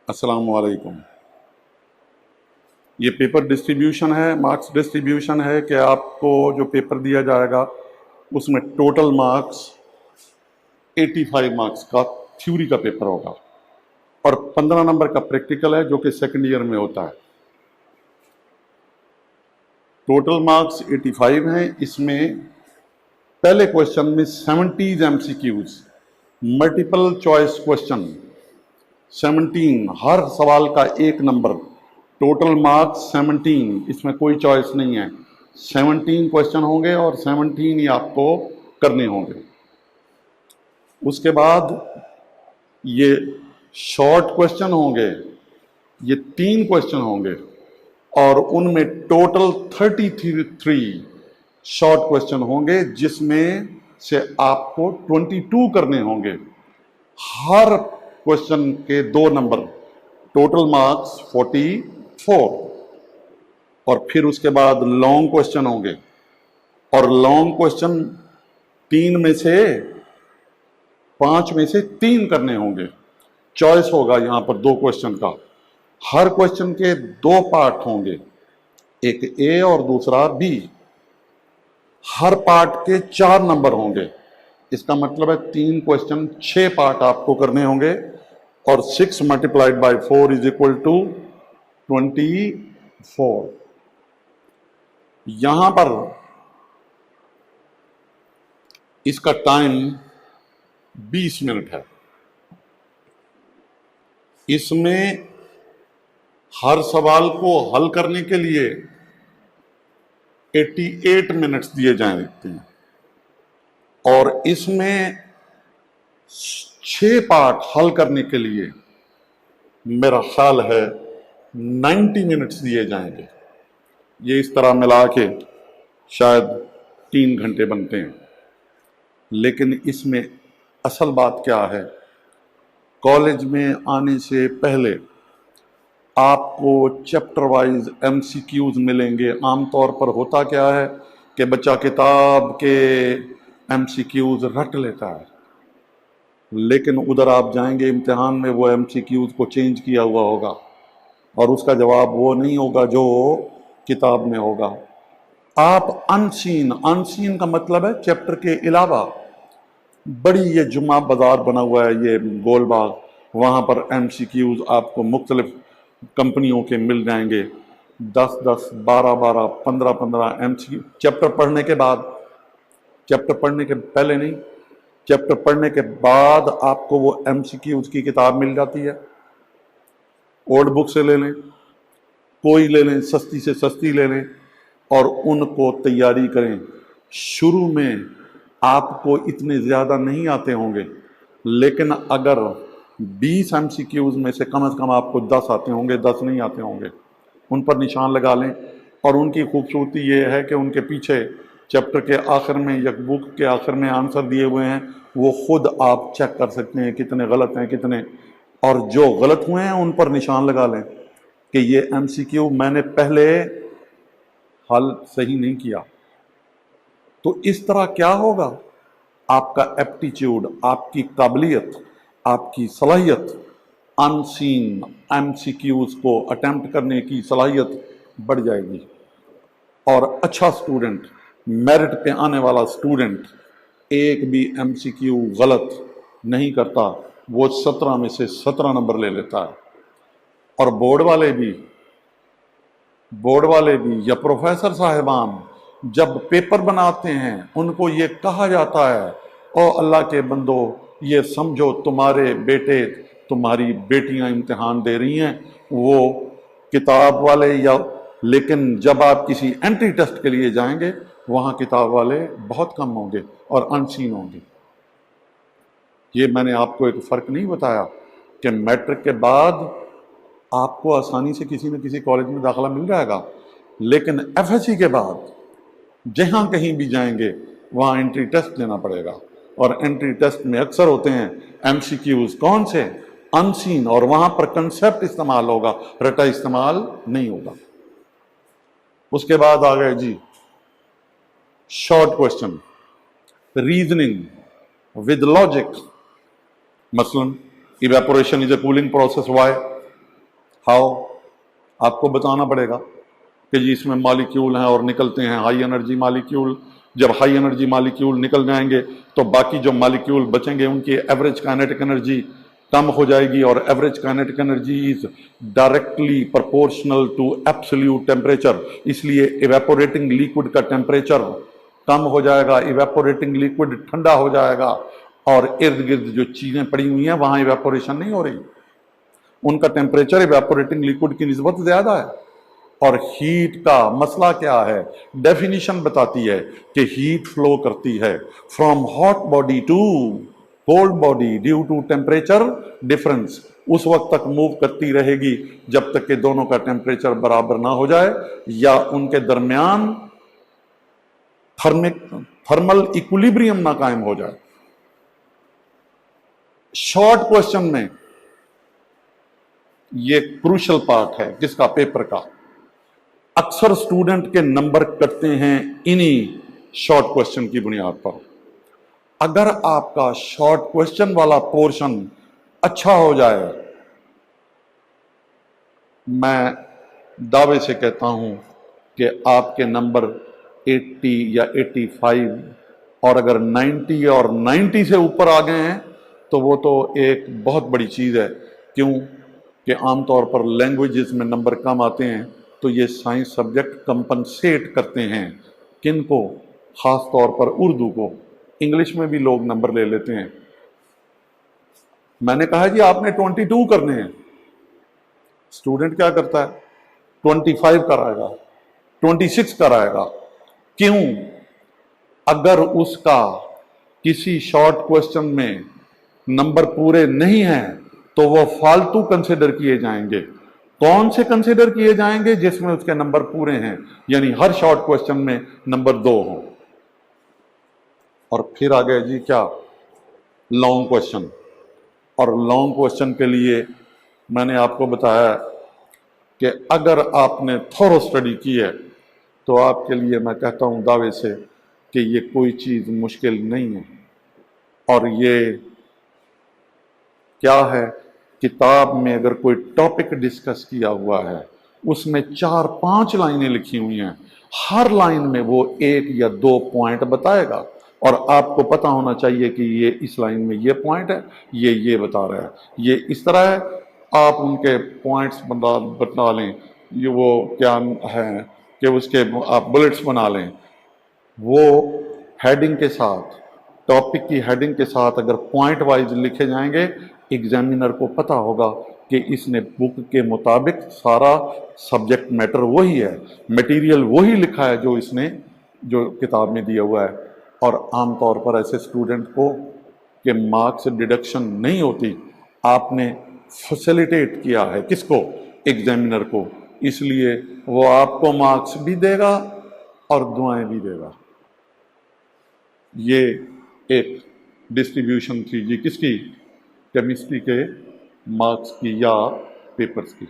अस्सलाम वालेकुम। ये पेपर डिस्ट्रीब्यूशन है, मार्क्स डिस्ट्रीब्यूशन है कि आपको जो पेपर दिया जाएगा उसमें टोटल मार्क्स 85 मार्क्स का थ्योरी का पेपर होगा और 15 नंबर का प्रैक्टिकल है जो कि सेकंड ईयर में होता है। टोटल मार्क्स 85 हैं। इसमें पहले क्वेश्चन में 70 एमसीक्यूज, मल्टीपल चॉइस क्वेश्चन 17, हर सवाल का एक नंबर, टोटल मार्क्स 17, इसमें कोई चॉइस नहीं है। 17 क्वेश्चन होंगे और 17 ही आपको करने होंगे। उसके बाद ये शॉर्ट क्वेश्चन होंगे, ये 3 क्वेश्चन होंगे और उनमें टोटल 33 शॉर्ट क्वेश्चन होंगे जिसमें से आपको 22 करने होंगे। हर क्वेश्चन के 2 नंबर, टोटल मार्क्स 44। और फिर उसके बाद लॉन्ग क्वेश्चन होंगे और लॉन्ग क्वेश्चन 5 में से 3 करने होंगे। चॉइस होगा यहां पर 2 क्वेश्चन का। हर क्वेश्चन के 2 पार्ट होंगे, एक ए और दूसरा बी। हर पार्ट के 4 नंबर होंगे। इसका मतलब है 3 क्वेश्चन 6 पार्ट आपको करने होंगे और 6 multiplied by 4 is equal to 24। यहां पर इसका टाइम 20 मिनट है। इसमें हर सवाल को हल करने के लिए 88 मिनट्स दिए जाते हैं और इसमें 6 पार्ट हल करने के लिए मेरा ख्याल है 90 मिनट्स दिए जाएंगे। ये इस तरह मिला के शायद 3 घंटे बनते हैं। लेकिन इसमें असल बात क्या है, कॉलेज में आने से पहले आपको चैप्टर वाइज एमसीक्यूज मिलेंगे। आमतौर पर होता क्या है कि बच्चा किताब के एमसीक्यूज रट लेता है, लेकिन उधर आप जाएंगे इम्तिहान में वो एमसीक्यूज को चेंज किया हुआ होगा और उसका जवाब वो नहीं होगा जो किताब में होगा। आप अनसीन का मतलब है चैप्टर के अलावा, बड़ी ये जुम्मा बाजार बना हुआ है ये गोलबाग, वहाँ पर एमसीक्यूज आपको मुख्तलिफ कंपनियों के मिल जाएंगे। 10-10, 12-12, 15-15 एमसीक्यू चैप्टर पढ़ने के बाद, चैप्टर पढ़ने के पहले नहीं, चैप्टर पढ़ने के बाद आपको वो एमसीक्यूज की किताब मिल जाती है। ओल्ड बुक से ले लें, कोई ले लें, सस्ती से सस्ती ले लें और उनको तैयारी करें। शुरू में आपको इतने ज़्यादा नहीं आते होंगे, लेकिन अगर 20 एमसीक्यूज में से कम आपको 10 आते होंगे, 10 नहीं आते होंगे, उन पर निशान लगा लें। और उनकी खूबसूरती ये है कि उनके पीछे चैप्टर के आखिर में या बुक के आखिर में आंसर दिए हुए हैं, वो खुद आप चेक कर सकते हैं कितने गलत हैं कितने, और जो गलत हुए हैं उन पर निशान लगा लें कि ये एमसीक्यू मैंने पहले हल सही नहीं किया। तो इस तरह क्या होगा, आपका एप्टीट्यूड, आपकी काबिलियत, आपकी सलाहियत, अनसीन एमसीक्यूज को अटेम्प्ट करने की सलाहियत बढ़ जाएगी। और अच्छा स्टूडेंट, मेरिट पे आने वाला स्टूडेंट एक भी एमसीक्यू गलत नहीं करता, वो 17 में से 17 नंबर ले लेता है। और बोर्ड वाले भी या प्रोफेसर साहिबान जब पेपर बनाते हैं उनको ये कहा जाता है, ओ अल्लाह के बंदो, ये समझो तुम्हारे बेटे तुम्हारी बेटियां इम्तिहान दे रही हैं, वो किताब वाले या, लेकिन जब आप किसी एंट्री टेस्ट के लिए जाएंगे वहाँ किताब वाले बहुत कम होंगे और अनसीन होंगे। ये मैंने आपको एक फ़र्क नहीं बताया कि मैट्रिक के बाद आपको आसानी से किसी न किसी कॉलेज में दाखिला मिल जाएगा, लेकिन एफएससी के बाद जहाँ कहीं भी जाएंगे वहाँ एंट्री टेस्ट देना पड़ेगा। और एंट्री टेस्ट में अक्सर होते हैं एमसीक्यूज कौन से, अनसीन, और वहाँ पर कंसेप्ट इस्तेमाल होगा, रटा इस्तेमाल नहीं होगा। उसके बाद आ गए जी short question, reasoning with logic. मसलन evaporation is a cooling process, why? How, आपको बताना पड़ेगा कि जी इसमें मालिक्यूल हैं और निकलते हैं हाई एनर्जी मालिक्यूल। जब हाई एनर्जी मालिक्यूल निकल जाएंगे तो बाकी जो मालिक्यूल बचेंगे उनकी एवरेज काइनेटिक एनर्जी कम हो जाएगी, और average kinetic energy is directly proportional to absolute temperature. इसलिए इवेपोरेटिंग लिक्विड का टेम्परेचर कम हो जाएगा, इवेपोरेटिंग लिक्विड ठंडा हो जाएगा, और इर्द गिर्द जो चीजें पड़ी हुई हैं वहां इवेपोरेशन नहीं हो रही, उनका टेम्परेचर इवेपोरेटिंग लिक्विड की निस्बत ज्यादा है। और हीट का मसला क्या है, डेफिनेशन बताती है कि हीट फ्लो करती है from hot body to cold body due to temperature difference. उस वक्त तक मूव करती रहेगी जब तक कि दोनों का टेम्परेचर बराबर ना हो जाए या उनके दरमियान थर्मल इक्विलिब्रियम ना कायम हो जाए। शॉर्ट क्वेश्चन में ये क्रूशल पार्ट है किसका, पेपर का। अक्सर स्टूडेंट के नंबर कटते हैं इन्हीं शॉर्ट क्वेश्चन की बुनियाद पर। अगर आपका शॉर्ट क्वेश्चन वाला पोर्शन अच्छा हो जाए, मैं दावे से कहता हूं कि आपके नंबर 80 या 85, और अगर 90 और 90 से ऊपर आ गए हैं तो वो तो एक बहुत बड़ी चीज़ है। क्यों कि आमतौर पर लैंग्वेजेस में नंबर कम आते हैं तो ये साइंस सब्जेक्ट कंपनसेट करते हैं किनको, खास तौर पर उर्दू को। इंग्लिश में भी लोग नंबर ले लेते हैं। मैंने कहा जी आपने 22 करने हैं, स्टूडेंट क्या करता है 25 कराएगा, 26 कराएगा। क्यों? अगर उसका किसी शॉर्ट क्वेश्चन में नंबर पूरे नहीं हैं तो वो फालतू कंसिडर किए जाएंगे। कौन से कंसिडर किए जाएंगे? जिसमें उसके नंबर पूरे हैं, यानी हर शॉर्ट क्वेश्चन में नंबर 2 हो। और फिर आ गए जी क्या, लॉन्ग क्वेश्चन। और लॉन्ग क्वेश्चन के लिए मैंने आपको बताया कि अगर आपने थोरो स्टडी की है तो आपके लिए मैं कहता हूं दावे से कि ये कोई चीज़ मुश्किल नहीं है। और ये क्या है, किताब में अगर कोई टॉपिक डिस्कस किया हुआ है उसमें 4-5 लाइनें लिखी हुई हैं, हर लाइन में वो 1 या 2 पॉइंट बताएगा, और आपको पता होना चाहिए कि ये इस लाइन में ये पॉइंट है, ये बता रहा है, ये इस तरह है। आप उनके पॉइंट्स बता लें, ये वो क्या है कि उसके आप बुलेट्स बना लें। वो हेडिंग के साथ, टॉपिक की हेडिंग के साथ अगर पॉइंट वाइज लिखे जाएंगे, एग्जामिनर को पता होगा कि इसने बुक के मुताबिक सारा सब्जेक्ट मैटर वही है, मटेरियल वही लिखा है जो इसने जो किताब में दिया हुआ है। और आमतौर पर ऐसे स्टूडेंट को कि मार्क्स डिडक्शन नहीं होती, आपने फैसिलिटेट किया है किसको, एग्जामिनर को, इसलिए वो आपको मार्क्स भी देगा और दुआएं भी देगा। ये एक डिस्ट्रीब्यूशन थी जी किसकी, केमिस्ट्री के मार्क्स की या पेपर्स की।